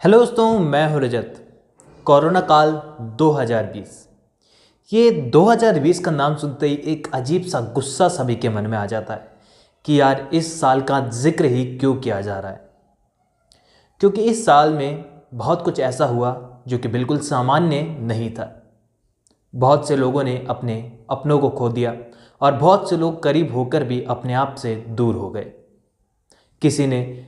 Hello दोस्तों, मैं हूं रजत। कोरोना काल 2020। ये 2020 का नाम सुनते ही एक अजीब सा गुस्सा सभी के मन में आ जाता है कि यार इस साल का जिक्र ही क्यों किया जा रहा है। क्योंकि इस साल में बहुत कुछ ऐसा हुआ जो कि बिल्कुल सामान्य नहीं था। बहुत से लोगों ने अपने अपनों को खो दिया और बहुत से लोग करीब होकर भी अपने आप से दूर हो गए। किसी ने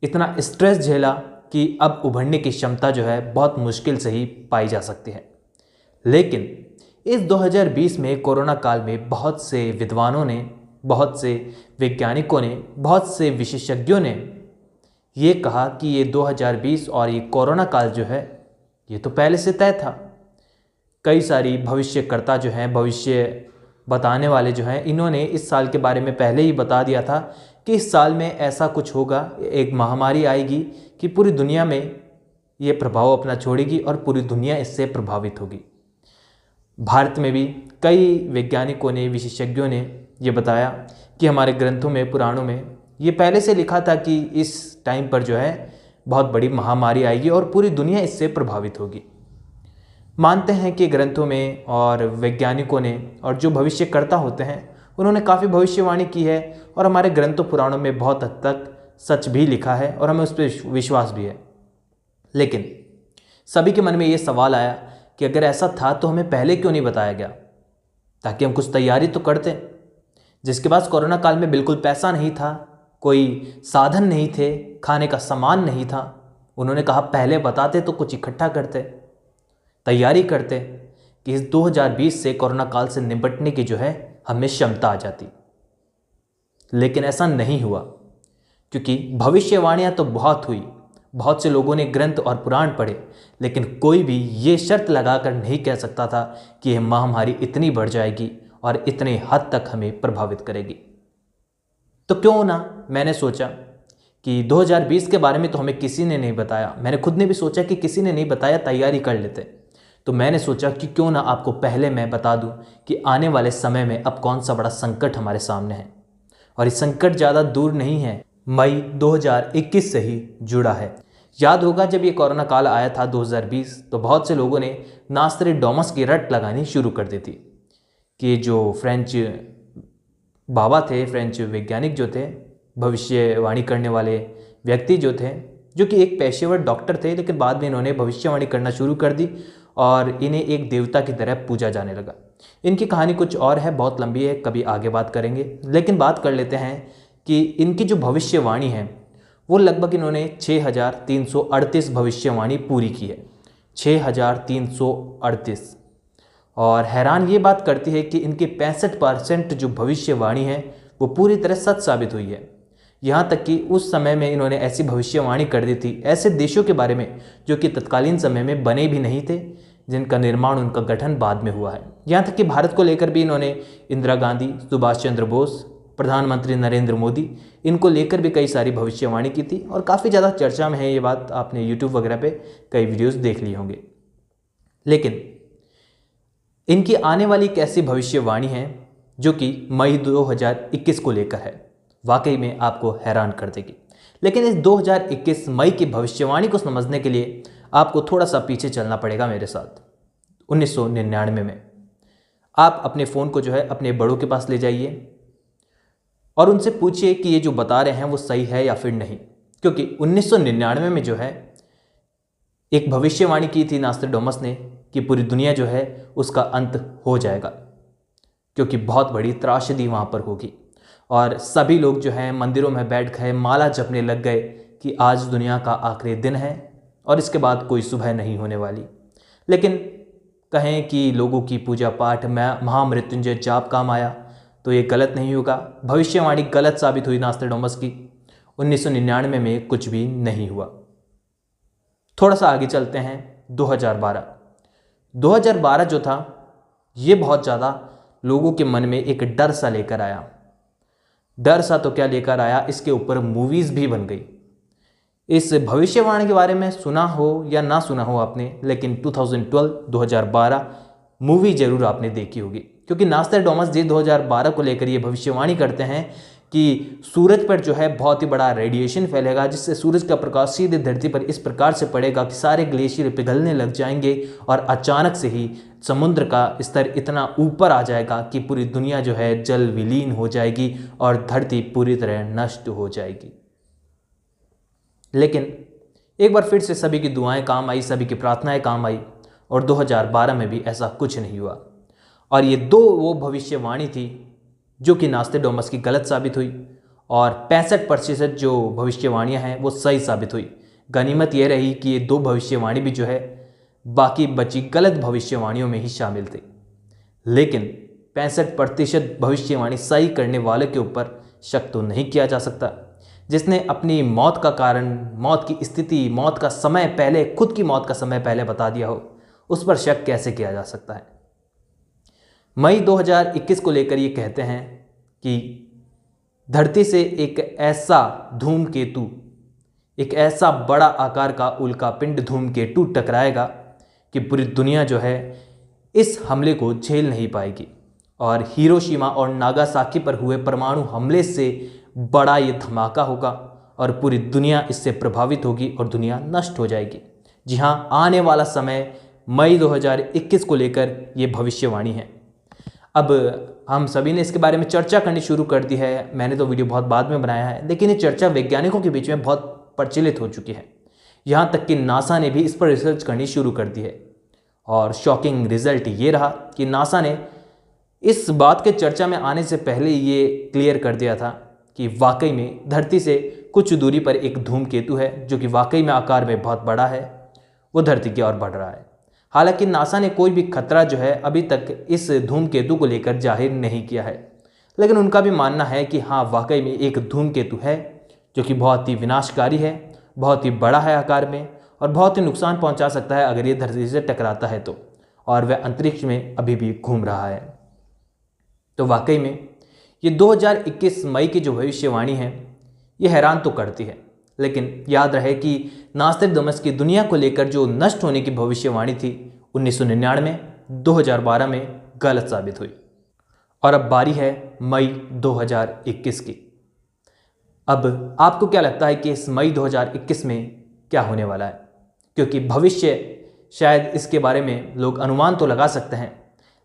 इतना स्ट्रेस झेला कि अब उभरने की क्षमता जो है बहुत मुश्किल से ही पाई जा सकती है। लेकिन इस 2020 में कोरोना काल में बहुत से विद्वानों ने, बहुत से वैज्ञानिकों ने, बहुत से विशेषज्ञों ने ये कहा कि ये 2020 और ये कोरोना काल जो है ये तो पहले से तय था। कई सारी भविष्यकर्ता जो हैं, भविष्य बताने वाले जो हैं, इन्होंने इस साल के बारे में पहले ही बता दिया था कि इस साल में ऐसा कुछ होगा, एक महामारी आएगी कि पूरी दुनिया में ये प्रभाव अपना छोड़ेगी और पूरी दुनिया इससे प्रभावित होगी। भारत में भी कई वैज्ञानिकों ने, विशेषज्ञों ने ये बताया कि हमारे ग्रंथों में, पुराणों में ये पहले से लिखा था कि इस टाइम पर जो है बहुत बड़ी महामारी आएगी और पूरी दुनिया इससे प्रभावित होगी। मानते हैं कि ग्रंथों में और वैज्ञानिकों ने और जो भविष्यकर्ता होते हैं उन्होंने काफ़ी भविष्यवाणी की है और हमारे ग्रंथों पुराणों में बहुत हद तक सच भी लिखा है और हमें उस पर विश्वास भी है। लेकिन सभी के मन में ये सवाल आया कि अगर ऐसा था तो हमें पहले क्यों नहीं बताया गया, ताकि हम कुछ तैयारी तो करते। जिसके पास कोरोना काल में बिल्कुल पैसा नहीं था, कोई साधन नहीं थे, खाने का सामान नहीं था, उन्होंने कहा पहले बताते तो कुछ इकट्ठा करते, तैयारी करते कि इस 2020 से, कोरोना काल से निपटने की जो है हमें क्षमता आ जाती। लेकिन ऐसा नहीं हुआ, क्योंकि भविष्यवाणियां तो बहुत हुई, बहुत से लोगों ने ग्रंथ और पुराण पढ़े, लेकिन कोई भी ये शर्त लगाकर नहीं कह सकता था कि यह महामारी इतनी बढ़ जाएगी और इतने हद तक हमें प्रभावित करेगी। तो क्यों ना, मैंने सोचा कि 2020 के बारे में तो हमें किसी ने नहीं बताया। मैंने खुद ने भी सोचा कि किसी ने नहीं बताया, तैयारी कर लेते। तो मैंने सोचा कि क्यों ना आपको पहले मैं बता दूं कि आने वाले समय में अब कौन सा बड़ा संकट हमारे सामने है। और ये संकट ज़्यादा दूर नहीं है, मई 2021 से ही जुड़ा है। याद होगा जब ये कोरोना काल आया था 2020, तो बहुत से लोगों ने नास्ट्रेडामस की रट लगानी शुरू कर दी थी कि जो फ्रेंच बाबा थे, फ्रेंच वैज्ञानिक जो थे, भविष्यवाणी करने वाले व्यक्ति जो थे, जो कि एक पेशेवर डॉक्टर थे, लेकिन बाद में इन्होंने भविष्यवाणी करना शुरू कर दी और इन्हें एक देवता की तरह पूजा जाने लगा। इनकी कहानी कुछ और है, बहुत लंबी है, कभी आगे बात करेंगे। लेकिन बात कर लेते हैं कि इनकी जो भविष्यवाणी है वो लगभग इन्होंने 6338 भविष्यवाणी पूरी की है। 6338। और हैरान ये बात करती है कि इनके 65% जो भविष्यवाणी है वो पूरी तरह सच साबित हुई है। यहाँ तक कि उस समय में इन्होंने ऐसी भविष्यवाणी कर दी थी ऐसे देशों के बारे में जो कि तत्कालीन समय में बने भी नहीं थे, जिनका निर्माण, उनका गठन बाद में हुआ है। यहाँ तक कि भारत को लेकर भी इन्होंने इंदिरा गांधी, सुभाष चंद्र बोस, प्रधानमंत्री नरेंद्र मोदी, इनको लेकर भी कई सारी भविष्यवाणी की थी और काफ़ी ज़्यादा चर्चा में है ये बात। आपने यूट्यूब वगैरह पे कई वीडियोस देख लिए होंगे। लेकिन इनकी आने वाली एक ऐसी भविष्यवाणी है जो कि मई 2021 को लेकर है, वाकई में आपको हैरान कर देगी। लेकिन इस 2021 मई की भविष्यवाणी को समझने के लिए आपको थोड़ा सा पीछे चलना पड़ेगा मेरे साथ। 1999 में आप अपने फ़ोन को जो है अपने बड़ों के पास ले जाइए और उनसे पूछिए कि ये जो बता रहे हैं वो सही है या फिर नहीं। क्योंकि 1999 में जो है एक भविष्यवाणी की थी नास्ट्रेडामस ने कि पूरी दुनिया जो है उसका अंत हो जाएगा, क्योंकि बहुत बड़ी त्रासदी वहाँ पर होगी। और सभी लोग जो हैं मंदिरों में बैठ गए, माला जपने लग गए कि आज दुनिया का आखिरी दिन है और इसके बाद कोई सुबह नहीं होने वाली। लेकिन कहें कि लोगों की पूजा पाठ में महामृत्युंजय जाप काम आया तो ये गलत नहीं होगा। भविष्यवाणी गलत साबित हुई नास्ट्रेडामस की। 1999 में कुछ भी नहीं हुआ। थोड़ा सा आगे चलते हैं। 2012 जो था ये बहुत ज़्यादा लोगों के मन में एक डर सा लेकर आया। डर सा तो क्या लेकर आया, इसके ऊपर मूवीज़ भी बन गई। इस भविष्यवाणी के बारे में सुना हो या ना सुना हो आपने, लेकिन 2012 मूवी ज़रूर आपने देखी होगी। क्योंकि नास्ट्रेडामस जी 2012 को लेकर ये भविष्यवाणी करते हैं कि सूरज पर जो है बहुत ही बड़ा रेडिएशन फैलेगा, जिससे सूरज का प्रकाश सीधे धरती पर इस प्रकार से पड़ेगा कि सारे ग्लेशियर पिघलने लग जाएंगे और अचानक से ही समुद्र का स्तर इतना ऊपर आ जाएगा कि पूरी दुनिया जो है जल विलीन हो जाएगी और धरती पूरी तरह नष्ट हो जाएगी। लेकिन एक बार फिर से सभी की दुआएं काम आई, सभी की प्रार्थनाएं काम आई और 2012 में भी ऐसा कुछ नहीं हुआ। और ये वो भविष्यवाणी थी जो कि नास्ट्राडामस की गलत साबित हुई और 65% जो भविष्यवाणियां हैं वो सही साबित हुई। गनीमत यह रही कि ये 2 भविष्यवाणी भी जो है बाकी बची गलत भविष्यवाणियों में ही शामिल थी। लेकिन 65% भविष्यवाणी सही करने वाले के ऊपर शक तो नहीं किया जा सकता। जिसने अपनी मौत का कारण, मौत की स्थिति, मौत का समय पहले, खुद की मौत का समय पहले बता दिया हो, उस पर शक कैसे किया जा सकता है। मई 2021 को लेकर ये कहते हैं कि धरती से एक ऐसा धूमकेतु, एक ऐसा बड़ा आकार का उल्कापिंड धूमकेतु टकराएगा कि पूरी दुनिया जो है इस हमले को झेल नहीं पाएगी और हिरोशिमा और नागासाकी पर हुए परमाणु हमले से बड़ा ये धमाका होगा और पूरी दुनिया इससे प्रभावित होगी और दुनिया नष्ट हो जाएगी। जी हाँ, आने वाला समय मई 2021 को लेकर ये भविष्यवाणी है। अब हम सभी ने इसके बारे में चर्चा करनी शुरू कर दी है। मैंने तो वीडियो बहुत बाद में बनाया है, लेकिन ये चर्चा वैज्ञानिकों के बीच में बहुत प्रचलित हो चुकी है। यहाँ तक कि नासा ने भी इस पर रिसर्च करनी शुरू कर दी है और शॉकिंग रिजल्ट ये रहा कि नासा ने इस बात के चर्चा में आने से पहले ये क्लियर कर दिया था कि वाकई में धरती से कुछ दूरी पर एक धूमकेतु है जो कि वाकई में आकार में बहुत बड़ा है, वो धरती की ओर बढ़ रहा है। हालांकि नासा ने कोई भी खतरा जो है अभी तक इस धूमकेतु को लेकर जाहिर नहीं किया है, लेकिन उनका भी मानना है कि हाँ, वाकई में एक धूमकेतु है जो कि बहुत ही विनाशकारी है, बहुत ही बड़ा है आकार में और बहुत ही नुकसान पहुंचा सकता है अगर ये धरती से टकराता है तो, और वह अंतरिक्ष में अभी भी घूम रहा है। तो वाकई में ये 2021 मई की जो भविष्यवाणी है ये हैरान तो करती है, लेकिन याद रहे कि नास्ट्राडामस की दुनिया को लेकर जो नष्ट होने की भविष्यवाणी थी 1999, 2012 में गलत साबित हुई। और अब बारी है मई 2021 की। अब आपको क्या लगता है कि इस मई 2021 में क्या होने वाला है? क्योंकि भविष्य शायद इसके बारे में लोग अनुमान तो लगा सकते हैं,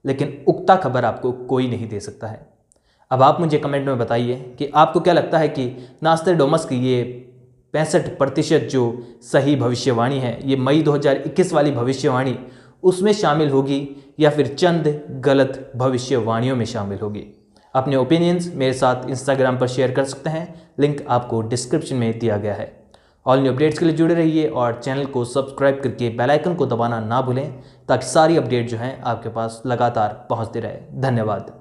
लेकिन उक्ता खबर आपको कोई नहीं दे सकता है। अब आप मुझे कमेंट में बताइए कि आपको क्या लगता है कि नास्ट्राडामस की ये 65% जो सही भविष्यवाणी है, ये मई 2021 वाली भविष्यवाणी उसमें शामिल होगी या फिर चंद गलत भविष्यवाणियों में शामिल होगी? अपने ओपिनियंस मेरे साथ इंस्टाग्राम पर शेयर कर सकते हैं, लिंक आपको डिस्क्रिप्शन में दिया गया है। ऑल न्यू अपडेट्स के लिए जुड़े रहिए और चैनल को सब्सक्राइब करके बेल आइकन को दबाना ना भूलें ताकि सारी अपडेट जो हैं आपके पास लगातार पहुंचती रहे। धन्यवाद।